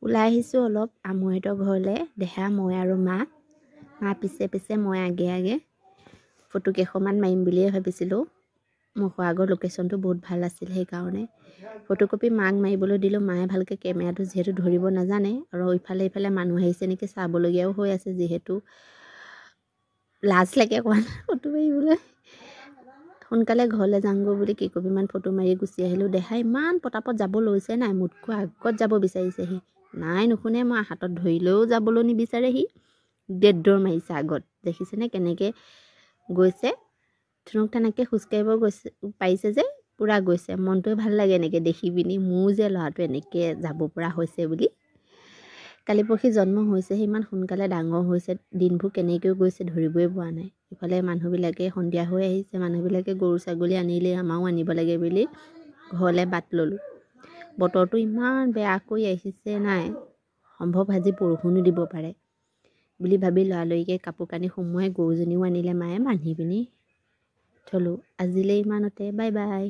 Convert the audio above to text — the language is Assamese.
ওলাই আহিছোঁ অলপ আমৈহঁতৰ ঘৰলৈ। দেহা মই আৰু মা পিছে পিছে মই আগে ফটো কেইখনমান মাৰিম বুলিয়ে ভাবিছিলোঁ। মুখৰ আগৰ লোকেশ্যনটো বহুত ভাল আছিল, সেইকাৰণে ফটোকপি মাক মাৰিবলৈ দিলোঁ। মায়ে ভালকৈ কেমেৰাটো যিহেতু ধৰিব নাজানে আৰু ইফালে মানুহ আহিছে নেকি চাবলগীয়াও হৈ আছে, যিহেতু লাজ লাগে অকণমান ফটো মাৰিবলৈ। সোনকালে ঘৰলৈ যাওঁগৈ বুলি কেইকপিমান ফটো মাৰি গুচি আহিলোঁ। দেহা ইমান পটাপট যাব লৈছে নাই, মোতকৈ আগত যাব বিচাৰিছে সি। নাই নুশুনে, মই হাতত ধৰিলেও যাবলৈ নিবিচাৰে সি। ডেড দৌৰ মাৰিছে আগত, দেখিছেনে কেনেকৈ গৈছে। তেনেকৈ খোজকাঢ়িব গৈছে পাৰিছে যে পূৰা গৈছে। মনটোৱে ভাল লাগে এনেকৈ দেখি পিনি, মোৰ যে ল'ৰাটো এনেকৈ যাব পৰা হৈছে বুলি। কালি পৰহি জন্ম হৈছেহে, ইমান সোনকালে ডাঙৰ হৈছে। দিনবোৰ কেনেকৈ গৈছে ধৰিবই পৰা নাই। ইফালে মানুহবিলাকে সন্ধিয়া হৈ আহিছে, মানুহবিলাকে গৰু ছাগলী আনিলে, আমাৰো আনিব লাগে বুলি ঘৰলৈ বাট ল'লোঁ। বতৰটো ইমান বেয়াকৈ আহিছে নাই, সম্ভৱ আজি বৰষুণো দিব পাৰে বুলি ভাবি লৰালৰিকৈ কাপোৰ কানি সোমোৱাই গৰুজনীও আনিলে মায়ে, বান্ধি পিনি থলোঁ। আজিলৈ ইমানতে, বাই বাই।